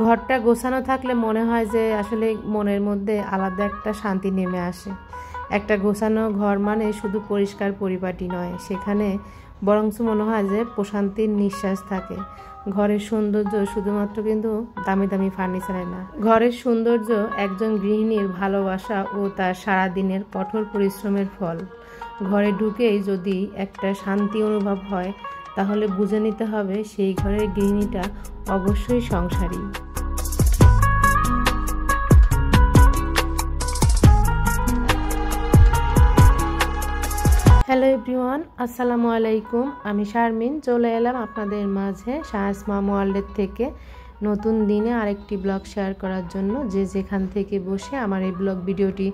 ঘরটা গোছানো থাকলে মনে হয় যে আসলে মনের মধ্যে আলাদা একটা শান্তি নেমে আসে। একটা গোছানো ঘর মানে শুধু পরিষ্কার পরিপাটি নয়, সেখানে বরঞ্চ মনে হয় যে প্রশান্তির নিঃশ্বাস থাকে। ঘরের সৌন্দর্য শুধুমাত্র কিন্তু দামি দামি ফার্নিচারে না, ঘরের সৌন্দর্য একজন গৃহিণীর ভালোবাসা ও তার সারাদিনের কঠোর পরিশ্রমের ফল। ঘরে ঢুকেই যদি একটা শান্তি অনুভব হয়, তাহলে বুঝে নিতে হবে সেই ঘরের গৃহিণীটা অবশ্যই সংসারী। হ্যালো এভরিওয়ান, আসসালামু আলাইকুম। আমি শারমিন চলে এলাম আপনাদের মাঝে শাহস মাম ওয়ার্ল্ডের থেকে নতুন দিনে আরেকটি ব্লগ শেয়ার করার জন্য। যে যেখান থেকে বসে আমার এই ব্লগ ভিডিওটি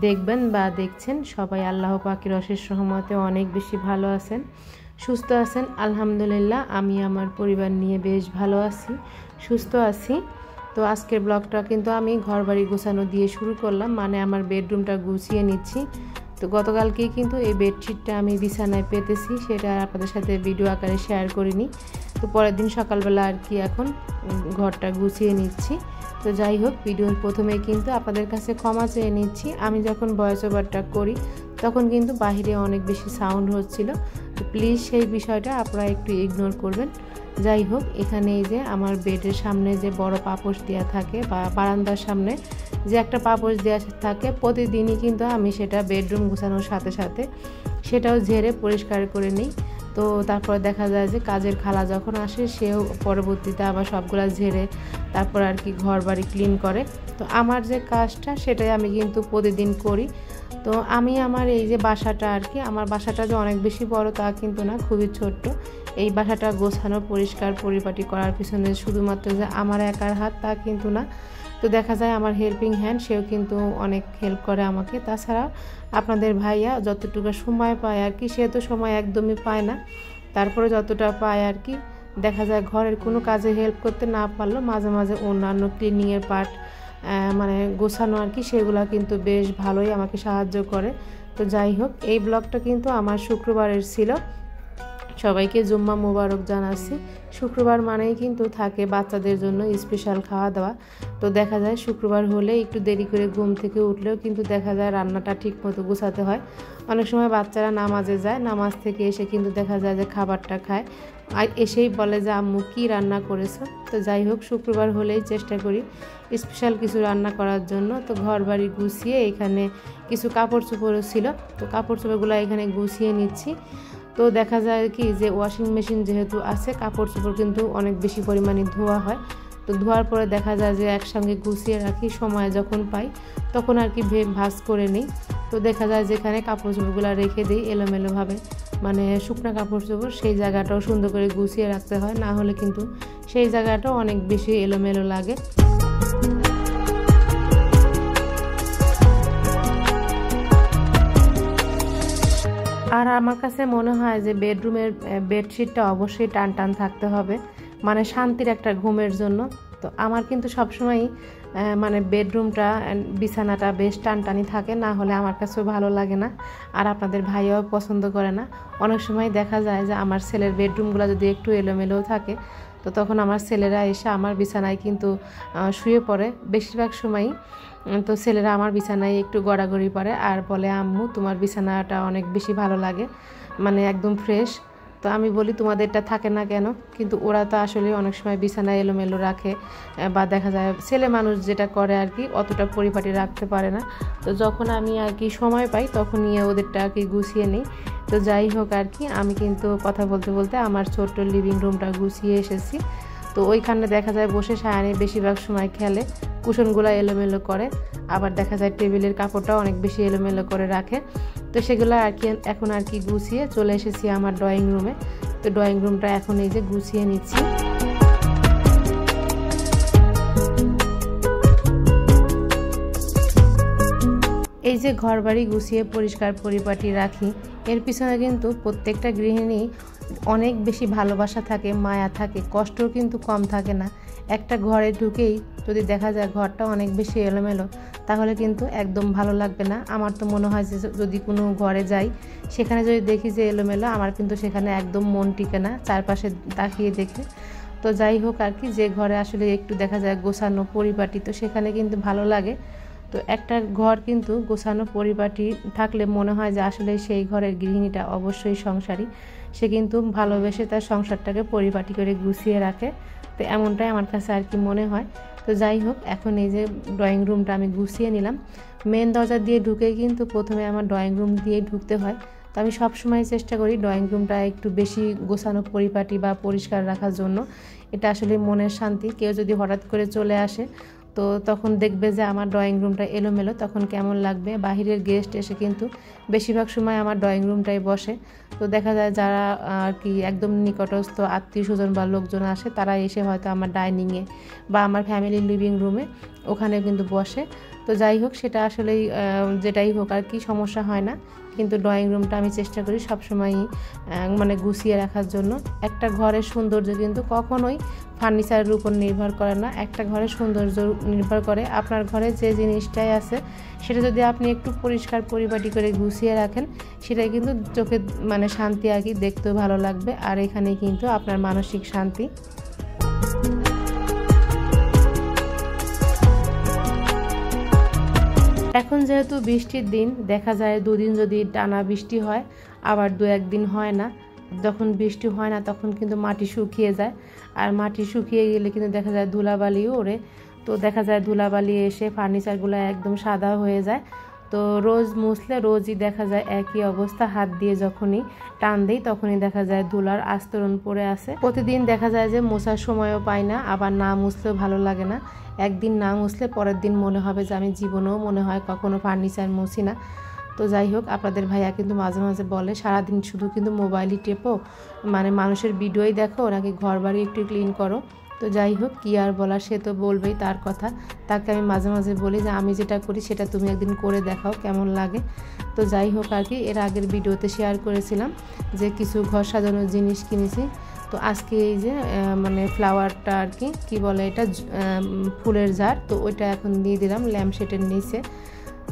দেখবেন বা দেখছেন, সবাই আল্লাহ পাকের অশেষ রহমতে অনেক বেশি ভালো আছেন, সুস্থ আছেন। আলহামদুলিল্লাহ, আমি আমার পরিবার নিয়ে বেশ ভালো আছি, সুস্থ আছি। তো আজকের ব্লগটা কিন্তু আমি ঘর বাড়ি গোছানো দিয়ে শুরু করলাম, মানে আমার বেডরুমটা গুছিয়ে নিচ্ছি। তো গতকালকেই কিন্তু এই বেডশিটটা আমি বিছানায় পেতেছি, সেটা আপনাদের সাথে ভিডিও আকারে শেয়ার করিনি। তো পরের দিন সকালবেলা আর কি এখন ঘরটা গুছিয়ে নিচ্ছি। তো যাই হোক, ভিডিওর প্রথমেই কিন্তু আপনাদের কাছে ক্ষমা চেয়ে নিচ্ছি। আমি যখন ভয়েস ওভারটা করি তখন কিন্তু বাহিরে অনেক বেশি সাউন্ড হচ্ছিল, তো প্লিজ সেই বিষয়টা আপনারা একটু ইগনোর করবেন। যাই হোক, এখানে এই যে আমার বেডের সামনে যে বড় পাপোশ দেওয়া থাকে বা বারান্দার সামনে যে একটা পাপোশ দেওয়া থাকে, প্রতিদিনই কিন্তু আমি সেটা বেডরুম গোছানোর সাথে সাথে সেটাও ঝেড়ে পরিষ্কার করে নিই। তো তারপর দেখা যায় যে কাজের খালা যখন আসে, সেও পরবর্তীতে আবার সবগুলা ঝেড়ে তারপর আর কি ঘর বাড়ি ক্লিন করে। তো আমার যে কাজটা সেটাই আমি কিন্তু প্রতিদিন করি। তো আমি আমার এই যে বাসাটা আর কি, আমার বাসাটা যে অনেক বেশি বড় তা কিন্তু না, খুবই ছোট্ট। এই বাসাটা গোছানো পরিষ্কার পরিপাটি করার পিছনে শুধুমাত্র যে আমার একার হাত তা কিন্তু না। তো দেখা যায় আমার হেল্পিং হ্যান্ড, সেও কিন্তু অনেক হেল্প করে আমাকে। তাছাড়া আপনাদের ভাইয়া যতটুকু সময় পায় আর কি, সে তো সময় একদমই পায় না, তারপরে যতটা পায় আর কি, দেখা যায় ঘরের কোনো কাজে হেল্প করতে না পারলেও মাঝে মাঝে অন্যান্য ক্লিনিংয়ের পার্ট মানে গোছানো আর কি, সেগুলো কিন্তু বেশ ভালোই আমাকে সাহায্য করে। তো যাই হোক, এই ব্লগটা কিন্তু আমার শুক্রবারের ছিল। সবাইকে জুম্মা মোবারক জানাচ্ছি। শুক্রবার মানেই কিন্তু থাকে বাচ্চাদের জন্য স্পেশাল খাওয়া দাওয়া। তো দেখা যায় শুক্রবার হলে একটু দেরি করে ঘুম থেকে উঠলেও কিন্তু দেখা যায় রান্নাটা ঠিক মতো গোছাতে হয়। অনেক সময় বাচ্চারা নামাজে যায়, নামাজ থেকে এসে কিন্তু দেখা যায় যে খাবারটা খায়, আর এসেই বলে যে আম্মু কী রান্না করেছো। তো যাই হোক, শুক্রবার হলেই চেষ্টা করি স্পেশাল কিছু রান্না করার জন্য। তো ঘর বাড়ি গুছিয়ে এখানে কিছু কাপড় চোপড়ও ছিল, তো কাপড় চোপড়গুলো এখানে গুছিয়ে নিচ্ছি। তো দেখা যায় কি যে ওয়াশিং মেশিন যেহেতু আছে, কাপড় চোপড় কিন্তু অনেক বেশি পরিমাণে ধোয়া হয়। তো ধোয়ার পরে দেখা যায় যে একসঙ্গে গুছিয়ে রাখি, সময় যখন পাই তখন আর কি ভাঁজ করে নিই। তো দেখা যায় যেখানে কাপড় চোপড়গুলো রেখে দিই এলোমেলোভাবে, মানে শুকনো কাপড় চোপড়, সেই জায়গাটাও সুন্দর করে গুছিয়ে রাখতে হয়, না হলে কিন্তু সেই জায়গাটাও অনেক বেশি এলোমেলো লাগে। আর আমার কাছে মনে হয় যে বেডরুমের বেডশিটটা অবশ্যই টান টান থাকতে হবে, মানে শান্তির একটা ঘুমের জন্য। তো আমার কিন্তু সবসময়ই মানে বেডরুমটা বিছানাটা বেশ টানটানি থাকে, না হলে আমার কাছেও ভালো লাগে না, আর আপনাদের ভাইয়াও পছন্দ করে না। অনেক সময় দেখা যায় যে আমার ছেলের বেডরুমগুলো যদি একটু এলোমেলো থাকে, তো তখন আমার ছেলেরা এসে আমার বিছানায় কিন্তু শুয়ে পড়ে বেশিরভাগ সময়ই। তো ছেলেরা আমার বিছানায় একটু গড়াগড়ি পড়ে আর বলে, আম্মু তোমার বিছানাটা অনেক বেশি ভালো লাগে, মানে একদম ফ্রেশ। তো আমি বলি তোমাদেরটা থাকে না কেন, কিন্তু ওরা তো আসলে অনেক সময় বিছানায় এলোমেলো রাখে, বা দেখা যায় ছেলে মানুষ যেটা করে আর কি, অতটা পরিপাটি রাখতে পারে না। তো যখন আমি আর কি সময় পাই তখন নিয়ে ওদেরটা আর কি গুছিয়ে নিই। তো যাই হোক আর কি, আমি কিন্তু কথা বলতে বলতে আমার ছোট্ট লিভিং রুমটা গুছিয়ে এসেছি। তো ওইখানে দেখা যায় বসে সায়ানি বেশিরভাগ সময় খেলে, কুশনগুলো এলোমেলো করে, আবার দেখা যায় টেবিলের কাপড়টাও অনেক বেশি এলোমেলো করে রাখে। তো সেগুলো আর কি এখন আর কি গুছিয়ে চলে এসেছি আমার ড্রয়িং রুমে। তো ড্রয়িং রুমটা এখন এই যে গুছিয়ে নিচ্ছি। এই যে ঘর বাড়ি গুছিয়ে পরিষ্কার পরিপাটি রাখি, এর পিছনে কিন্তু প্রত্যেকটা গৃহিণী অনেক বেশি ভালোবাসা থাকে, মায়া থাকে, কষ্টও কিন্তু কম থাকে না। একটা ঘরে ঢুকেই যদি দেখা যায় ঘরটা অনেক বেশি এলোমেলো, তাহলে কিন্তু একদম ভালো লাগবে না। আমার তো মনে হয় যে যদি কোনো ঘরে যাই, সেখানে যদি দেখি যে এলোমেলো, আমার কিন্তু সেখানে একদম মন টিকে না চারপাশে তাকিয়ে দেখে। তো তো যাই হোক আর কি, যে ঘরে আসলে একটু দেখা যায় গোছানো পরিপাটি, তো সেখানে কিন্তু ভালো লাগে। তো একটা ঘর কিন্তু গোছানো পরিপাটি থাকলে মনে হয় যে আসলে সেই ঘরের গৃহিণীটা অবশ্যই সংসারী, সে কিন্তু ভালোবেসে তার সংসারটাকে পরিপাটি করে গুছিয়ে রাখে। তো এমনটাই আমার কাছে আর কি মনে হয়। তো যাই হোক, এখন এই যে ড্রয়িং রুমটা আমি গুছিয়ে নিলাম। মেন দরজা দিয়ে ঢুকে কিন্তু প্রথমে আমার ড্রয়িং রুম দিয়ে ঢুকতে হয়। তো আমি সবসময় চেষ্টা করি ড্রয়িং রুমটা একটু বেশি গোছানো পরিপাটি বা পরিষ্কার রাখার জন্য। এটা আসলে মনের শান্তি। কেউ যদি হঠাৎ করে চলে আসে তো তখন দেখবে যে আমার ড্রয়িং রুমটা এলোমেলো, তখন কেমন লাগবে। বাহিরের গেস্ট এসে কিন্তু বেশিরভাগ সময় আমার ড্রয়িং রুমটাই বসে। তো দেখা যায় যারা আর কি একদম নিকটস্থ আত্মীয় স্বজন বা লোকজন আসে, তারা এসে হয়তো আমার ডাইনিংয়ে বা আমার ফ্যামিলির লিভিং রুমে ওখানে কিন্তু বসে। তো যাই হোক, সেটা আসলেই যেটাই হোক আর কি সমস্যা হয় না। কিন্তু ড্রয়িং রুমটা আমি চেষ্টা করি সবসময়ই মানে গুছিয়ে রাখার জন্য। একটা ঘরের সৌন্দর্য কিন্তু কখনোই ফার্নিচারের উপর নির্ভর করে না। একটা ঘরের সৌন্দর্য নির্ভর করে আপনার ঘরে যে জিনিসটাই আছে সেটা যদি আপনি একটু পরিষ্কার পরিপাটি করে গুছিয়ে রাখেন, সেটাই কিন্তু চোখে মানে শান্তি আর কি, দেখতেও ভালো লাগবে। আর এখানে কিন্তু আপনার মানসিক শান্তি। এখন যেহেতু বৃষ্টির দিন, দেখা যায় দুদিন যদি টানা বৃষ্টি হয়, আবার দু একদিন হয় না। যখন বৃষ্টি হয় না তখন কিন্তু মাটি শুকিয়ে যায়, আর মাটি শুকিয়ে গেলে কিন্তু দেখা যায় ধুলাবালিও ওড়ে। তো দেখা যায় ধুলাবালি এসে ফার্নিচারগুলো একদম সাদা হয়ে যায়। তো রোজ মুছলে রোজই দেখা যায় একই অবস্থা, হাত দিয়ে যখনই টান দেই তখনই দেখা যায় ধুলার আস্তরণ পড়ে আছে। প্রতিদিন দেখা যায় যে মোছার সময়ও পাই না, আবার না মুছলেও ভালো লাগে না। একদিন না মুছলে পরের দিন মনে হবে যে আমি জীবনেও মনে হয় কখনো ফার্নিচার মুছি না। তো যাই হোক, আপনাদের ভাইয়া কিন্তু মাঝে মাঝে বলে সারাদিন শুধু কিন্তু মোবাইলই টেপো, মানে মানুষের ভিডিওই দেখো, নাকি ঘর বাড়ি একটু ক্লিন করো। তো যাই হোক, কী আর বলার, সে তো বলবেই তার কথা। তাকে আমি মাঝে মাঝে বলি যে আমি যেটা করি সেটা তুমি একদিন করে দেখাও কেমন লাগে। তো যাই হোক আর কি, এর আগের ভিডিওতে শেয়ার করেছিলাম যে কিছু ঘর সাজানোর জিনিস কিনেছি। তো আজকে এই যে মানে ফ্লাওয়ারটা আর কি, কী বলে এটা, ফুলের জার, তো ওইটা এখন দিয়ে দিলাম ল্যাম্পশেটের নিচে।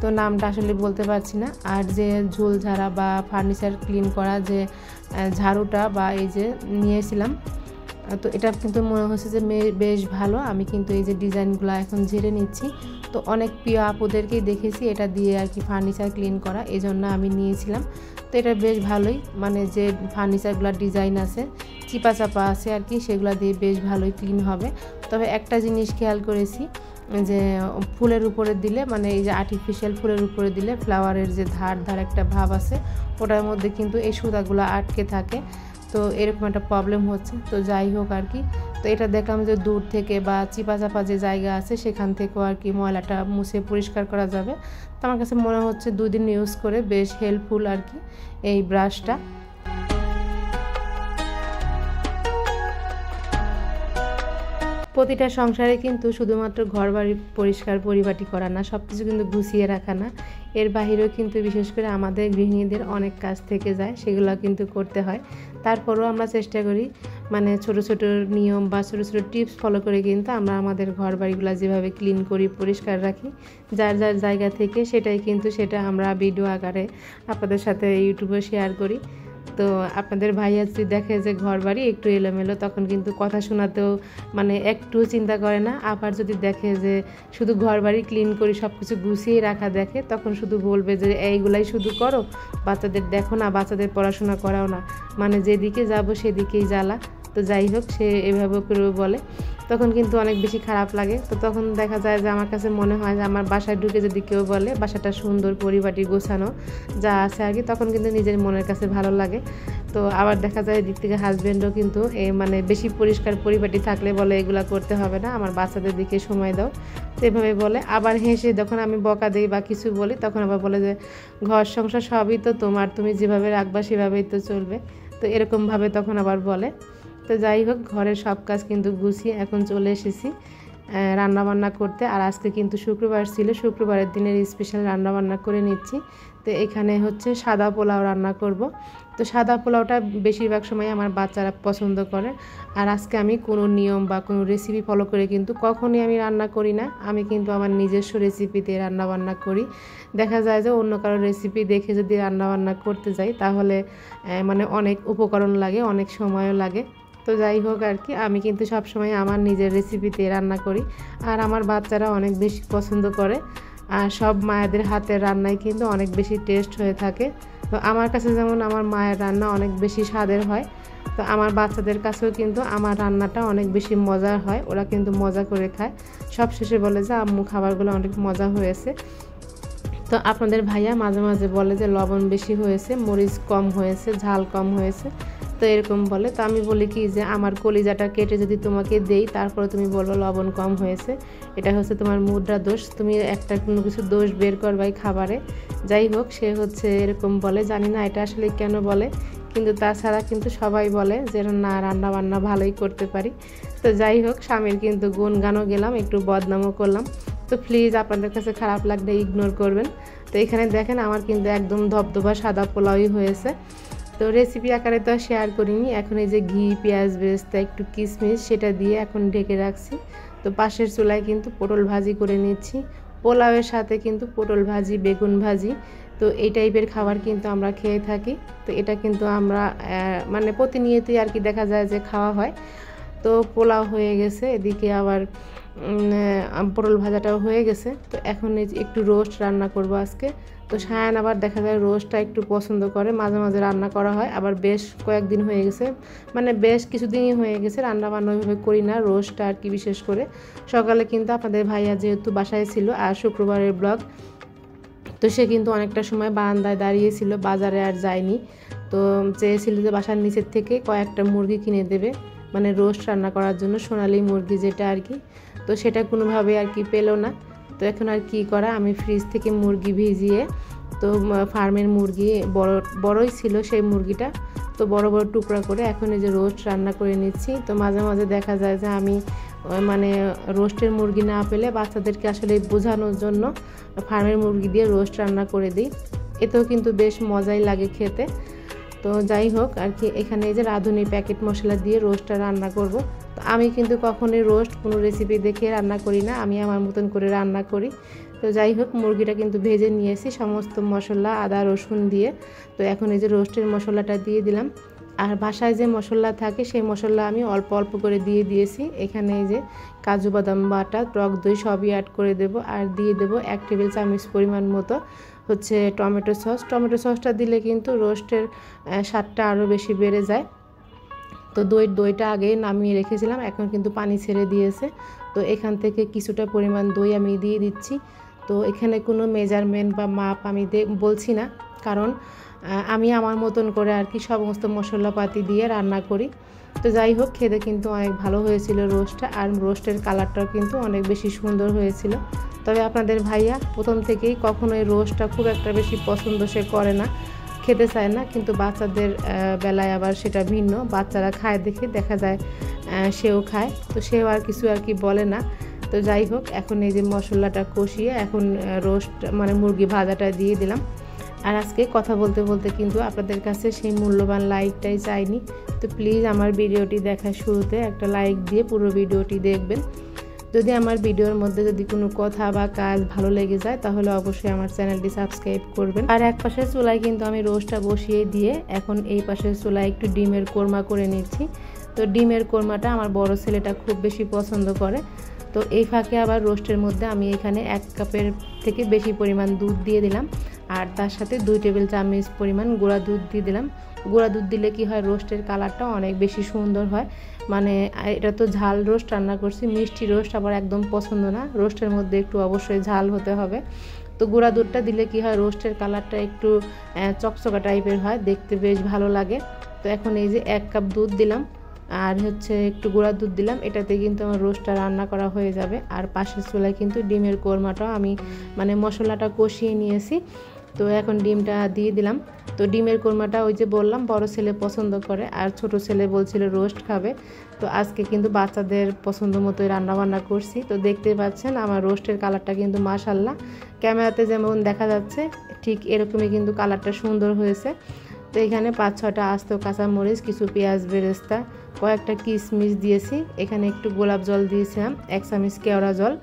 তো নামটা আসলে বলতে পারছি না। আর যে ঝুল ঝাড়া বা ফার্নিচার ক্লিন করা যে ঝাড়ুটা বা এই যে নিয়েছিলাম, তো এটা কিন্তু মনে হচ্ছে যে বেশ ভালো। আমি কিন্তু এই যে ডিজাইনগুলো এখন ঝেড়ে নিচ্ছি। তো অনেক প্রিয় আপুদেরকেই দেখেছি এটা দিয়ে আর কি ফার্নিচার ক্লিন করা, এই জন্য আমি নিয়েছিলাম। তো এটা বেশ ভালোই, মানে যে ফার্নিচারগুলোর ডিজাইন আছে, চিপা চাপা আছে আর কি, সেগুলো দিয়ে বেশ ভালোই ক্লিন হবে। তবে একটা জিনিস খেয়াল করেছি যে ফুলের উপরে দিলে, মানে এই যে আর্টিফিশিয়াল ফুলের উপরে দিলে ফ্লাওয়ারের যে ধার ধার একটা ভাব আছে, ওটার মধ্যে কিন্তু এই সুতাগুলো আটকে থাকে। তো এরকম একটা প্রবলেম হচ্ছে। তো যাই হোক আর কি, তো এটা দেখলাম যে দূর থেকে বা চিপা চাপা যে জায়গা আছে সেখান থেকেও আর কি ময়লাটা মুছে পরিষ্কার করা যাবে। তো আমার কাছে মনে হচ্ছে 2 দিন ইউজ করে বেশ হেল্পফুল আর কি এই ব্রাশটা। প্রতিটা সংসারে কিন্তু শুধুমাত্র ঘর বাড়ি পরিষ্কার পরিপাটি করা না, সব কিছু কিন্তু গুছিয়ে রাখা না, এর বাহিরেও কিন্তু বিশেষ করে আমাদের গৃহিণীদের অনেক কাজ থেকে যায়, সেগুলো কিন্তু করতে হয়। তারপরেও আমরা চেষ্টা করি মানে ছোট ছোট নিয়ম বা ছোট ছোট টিপস ফলো করে কিন্তু আমরা আমাদের ঘর বাড়িগুলো যেভাবে ক্লিন করি, পরিষ্কার রাখি, যার যার জায়গা থেকে, সেটা আমরা ভিডিও আকারে আপনাদের সাথে ইউটিউবে শেয়ার করি। তো আপনাদের ভাইয়া যদি দেখে যে ঘর বাড়ি একটু এলোমেলো, তখন কিন্তু কথা শোনাতেও মানে একটু চিন্তা করে না। আবার যদি দেখে যে শুধু ঘর বাড়ি ক্লিন করি, সব কিছু গুছিয়ে রাখা দেখে, তখন শুধু বলবে যে এইগুলাই শুধু করো, বাচ্চাদের দেখো না, বাচ্চাদের পড়াশোনা করাও না, মানে যেদিকে যাব সেদিকেই জ্বালা। তো যাই হোক, সে এভাবে করে বলে, তখন কিন্তু অনেক বেশি খারাপ লাগে। তো তখন দেখা যায় যে আমার কাছে মনে হয় যে আমার বাসায় ঢুকে যদি কেউ বলে বাসাটা সুন্দর পরিপাটি গোছানো যা আছে আর কি, তখন কিন্তু নিজের মনের কাছে ভালো লাগে। তো আবার দেখা যায় এদিক থেকে হাজব্যান্ডও কিন্তু মানে বেশি পরিষ্কার পরিপাটি থাকলে বলে এগুলা করতে হবে না, আমার বাচ্চাদের দিকে সময় দাও, তো এভাবে বলে। আবার হেসে যখন আমি বকা দিই বা কিছু বলি, তখন আবার বলে যে ঘর সংসার সবই তো তোমার, তুমি যেভাবে রাখবা সেভাবেই তো চলবে। তো এরকমভাবে তখন আবার বলে। তো যাই হোক, ঘরের সব কাজ কিন্তু গুছিয়ে এখন চলে এসেছি রান্নাবান্না করতে। আর আজকে কিন্তু শুক্রবার ছিল, শুক্রবারের দিনের স্পেশাল রান্নাবান্না করে নিচ্ছি। তো এখানে হচ্ছে সাদা পোলাও রান্না করব। তো সাদা পোলাওটা বেশিরভাগ সময় আমার বাচ্চারা পছন্দ করে। আর আজকে আমি কোনো নিয়ম বা কোনো রেসিপি ফলো করে কিন্তু কখনই আমি রান্না করি না, আমি কিন্তু আমার নিজস্ব রেসিপিতে রান্নাবান্না করি। দেখা যায় যে অন্য কারো রেসিপি দেখে যদি রান্নাবান্না করতে যাই, তাহলে মানে অনেক উপকরণ লাগে, অনেক সময়ও লাগে। তো যাই হোক আর কি, আমি কিন্তু সবসময় আমার নিজের রেসিপিতে রান্না করি, আর আমার বাচ্চারা অনেক বেশি পছন্দ করে। আর সব মায়েদের হাতের রান্নাই কিন্তু অনেক বেশি টেস্ট হয়ে থাকে। তো আমার কাছে যেমন আমার মায়ের রান্না অনেক বেশি স্বাদের হয়, তো আমার বাচ্চাদের কাছেও কিন্তু আমার রান্নাটা অনেক বেশি মজার হয়। ওরা কিন্তু মজা করে খায়, সব শেষে বলে যে আম্মু খাবারগুলো অনেক মজা হয়েছে। তো আপনাদের ভাইয়া মাঝে মাঝে বলে যে লবণ বেশি হয়েছে, মরিচ কম হয়েছে, ঝাল কম হয়েছে, তো এরকম বলে। তো আমি বলি কি যে আমার কলিজাটা কেটে যদি তোমাকে দেই তারপরে তুমি বলবো লবণ কম হয়েছে, এটা হচ্ছে তোমার মুদ্রা দোষ, তুমি একটা কোনো কিছু দোষ বের করবাই খাবারে। যাই হোক, সে হচ্ছে এরকম বলে, জানি না এটা আসলে কেন বলে, কিন্তু তাছাড়া কিন্তু সবাই বলে যে না রান্না বান্না ভালোই করতে পারি। তো যাই হোক, স্বামীর কিন্তু গুণগানও গেলাম, একটু বদনামও করলাম। তো প্লিজ আপনাদের কাছে খারাপ লাগলে ইগনোর করবেন। তো এখানে দেখেন আমার কিন্তু একদম ধবধবা সাদা পোলাওই হয়েছে। তো রেসিপি আকারে তো শেয়ার করিনি। এখন এই যে ঘি, পেঁয়াজ, বেরেস্তা, একটু কিশমিশ সেটা দিয়ে এখন ঢেকে রাখছি। তো পাশের চুলায় কিন্তু পটল ভাজি করে নিচ্ছি। পোলাওয়ের সাথে কিন্তু পটল ভাজি, বেগুন ভাজি, তো এই টাইপের খাবার কিন্তু আমরা খেয়ে থাকি। তো এটা কিন্তু আমরা মানে প্রতিনিয়তই আর কি দেখা যায় যে খাওয়া হয়। তো পোলাও হয়ে গেছে, এদিকে আবার পটল ভাজাটাও হয়ে গেছে। তো এখন একটু রোস্ট রান্না করব আজকে। তো সায়ান আবার দেখা যায় রোস্টটা একটু পছন্দ করে, মাঝে মাঝে রান্না করা হয়, আবার বেশ কয়েকদিন হয়ে গেছে, মানে বেশ কিছুদিনই হয়ে গেছে রান্না বান্না ওইভাবে করি না, রোস্টটা আর কি বিশেষ করে। সকালে কিন্তু আপনাদের ভাইয়া যেহেতু বাসায় ছিল আর শুক্রবারের ব্লগ, তো সে কিন্তু অনেকটা সময় বারান্দায় দাঁড়িয়েছিল, বাজারে আর যায়নি। তো চেয়েছিল যে বাসার নিচের থেকে কয়েকটা মুরগি কিনে দেবে, মানে রোস্ট রান্না করার জন্য, সোনালি মুরগি যেটা আর কি। তো সেটা কোনোভাবে আর কি পেলো না। তো এখন আর কি করা, আমি ফ্রিজ থেকে মুরগি ভিজিয়ে, তো ফার্মের মুরগি বড়ই ছিল সেই মুরগিটা, তো বড় বড় টুকরা করে এখন এই যে রোস্ট রান্না করে নিচ্ছি। তো মাঝে মাঝে দেখা যায় যে আমি মানে রোস্টের মুরগি না পেলে বাচ্চাদেরকে আসলে বোঝানোর জন্য ফার্মের মুরগি দিয়ে রোস্ট রান্না করে দিই, এতেও কিন্তু বেশ মজাই লাগে খেতে। তো যাই হোক আর কি, এখানে এই যে রাঁধুনি প্যাকেট মশলা দিয়ে রোস্টটা রান্না করব। তো আমি কিন্তু কখনোই রোস্ট কোনো রেসিপি দেখে রান্না করি না, আমি আমার মতন করে রান্না করি। তো যাই হোক, মুরগিটা কিন্তু ভেজে নিয়েছি সমস্ত মশলা, আদা রসুন দিয়ে। তো এখন এই যে রোস্টের মশলাটা দিয়ে দিলাম, আর বাসায় যে মশলা থাকে সেই মশলা আমি অল্প অল্প করে দিয়ে দিয়েছি। এখানে এই যে কাজু বাদাম বাটা, টক দই সবই অ্যাড করে দেব, আর দিয়ে দেব 1 টেবিল চামচ পরিমাণ মতো হচ্ছে টমেটো সস। টমেটো সসটা দিলে কিন্তু রোস্টের স্বাদটা আরও বেশি বেড়ে যায়। তো দইটা আগে নামিয়ে রেখেছিলাম, এখন কিন্তু পানি ছেড়ে দিয়েছে। তো এখান থেকে কিছুটা পরিমাণ দই আমি দিয়ে দিচ্ছি। তো এখানে কোনো মেজারমেন্ট বা মাপ আমি বলছি না, কারণ আমি আমার মতন করে আর কি সমস্ত মশলাপাতি দিয়ে রান্না করি। তো যাই হোক, খেতে কিন্তু অনেক ভালো হয়েছিল রোস্টটা, আর রোস্টের কালারটাও কিন্তু অনেক বেশি সুন্দর হয়েছিল। তবে আপনাদের ভাইয়া প্রথম থেকেই কখনোই রোস্টটা খুব একটা বেশি পছন্দ সে করে না, খেতে চায় না, কিন্তু বাচ্চাদের বেলায় আবার সেটা ভিন্ন, বাচ্চারা খায় দেখে দেখা যায় সেও খায়, তো সেও আর কিছু আর কি বলে না। তো যাই হোক, এখন এই যে মশলাটা কষিয়ে এখন রোস্ট মানে মুরগি ভাজাটা দিয়ে দিলাম। আর আজকে কথা বলতে বলতে কিন্তু আপনাদের কাছে সেই মূল্যবান লাইকটাই চাইনি। তো প্লিজ আমার ভিডিওটি দেখার শুরুতে একটা লাইক দিয়ে পুরো ভিডিওটি দেখবেন। যদি আমার ভিডিওর মধ্যে যদি কোনো কথা বা কাজ ভালো লেগে যায় তাহলে অবশ্যই আমার চ্যানেলটি সাবস্ক্রাইব করবেন। আর এক পাশের চুলায় কিন্তু আমি রোস্টটা বসিয়ে দিয়ে এখন এই পাশের চুলায় একটু ডিমের কোরমা করে নিচ্ছি। তো ডিমের কোরমাটা আমার বড় ছেলেটা খুব বেশি পছন্দ করে। তো এই ফাঁকে আবার রোস্টের মধ্যে আমি এখানে 1 কাপের থেকে বেশি পরিমাণ দুধ দিয়ে দিলাম, আর তার সাথে 2 টেবিল চামচ পরিমাণ গুঁড়া দুধ দিয়ে দিলাম। গুঁড়া দুধ দিলে কি হয়, রোস্টের কালারটা অনেক বেশি সুন্দর হয়। মানে এটা তো ঝাল রোস্ট রান্না করছি, মিষ্টি রোস্ট আবার একদম পছন্দ না, রোস্টের মধ্যে একটু অবশ্যই ঝাল হতে হবে। তো গুঁড়া দুধটা দিলে কি হয়, রোস্টের কালারটা একটু চকচকা টাইপের হয়, দেখতে বেশ ভালো লাগে। তো এখন এই যে 1 কাপ দুধ দিলাম, আর হচ্ছে একটু গুঁড়া দুধ দিলাম, এটাতে কিন্তু আমার রোস্টটা রান্না করা হয়ে যাবে। আর পাশের চুলায় কিন্তু ডিমের কোরমাটাও আমি মানে মশলাটা কষিয়ে নিয়েছি। তো এখন ডিমটা দিয়ে দিলাম। তো ডিমের কোরমাটা ওই যে বললাম বড় ছেলে পছন্দ করে, আর ছোট ছেলে বলছিল রোস্ট খাবে। তো আজকে কিন্তু বাচ্চাদের পছন্দ মতোই রান্নাবান্না করছি। তো দেখতে পাচ্ছেন আমার রোস্টের কালারটা কিন্তু মাশাআল্লাহ ক্যামেরাতে যেমন দেখা যাচ্ছে ঠিক এরকমই কিন্তু কালারটা সুন্দর হয়েছে। তো এখানে 5-6টা আস্ত কাঁচামরিচ, কিছু পেঁয়াজ বেরেস্তা, কয়েকটা কিশমিশ দিয়েছি। এখানে একটু গোলাপ জল দিয়েছিলাম, 1 চামচ কেওড়া জল,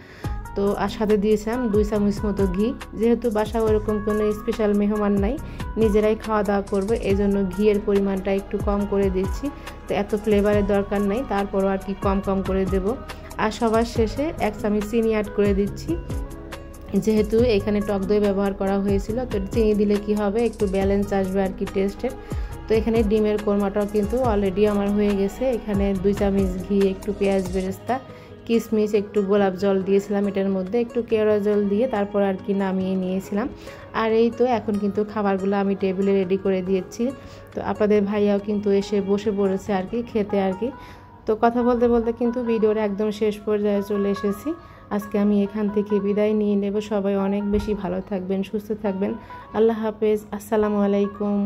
তো আর সাথে দিয়েছিলাম 2 চামচ মতো ঘি। যেহেতু বাসায় ওরকম কোনো স্পেশাল মেহমান নাই, নিজেরাই খাওয়া দাওয়া করবো, এই জন্য ঘিয়ের পরিমাণটা একটু কম করে দিচ্ছি। তো এত ফ্লেভারের দরকার নাই, তারপরও আর কি কম কম করে দেব। আর সবার শেষে 1 চামচ চিনি অ্যাড করে দিচ্ছি, যেহেতু এখানে টক দই ব্যবহার করা হয়েছিল। তো চিনি দিলে কি হবে, একটু ব্যালেন্স আসবে আর কি টেস্টের। তো এখানে ডিমের কোরমাটাও কিন্তু অলরেডি আমার হয়ে গেছে। এখানে 2 চামচ ঘি, একটু পেঁয়াজ বেরেস্তা, কিশমিশ, একটু গোলাপ জল দিয়েছিলাম এটার মধ্যে, একটু কেওড়া জল দিয়ে তারপর আর কি নামিয়ে নিয়েছিলাম। আর এই তো এখন কিন্তু খাবারগুলো আমি টেবিলে রেডি করে দিয়েছি। তো আপনাদের ভাইয়াও কিন্তু এসে বসে পড়েছে আর কি খেতে আর কি। তো কথা বলতে বলতে কিন্তু ভিডিওর একদম শেষ পর্যায়ে চলে এসেছি। আজকে আমি এখান থেকে বিদায় নিয়ে নেব। সবাই অনেক বেশি ভালো থাকবেন, সুস্থ থাকবেন। আল্লাহ হাফেজ, আসসালামু আলাইকুম।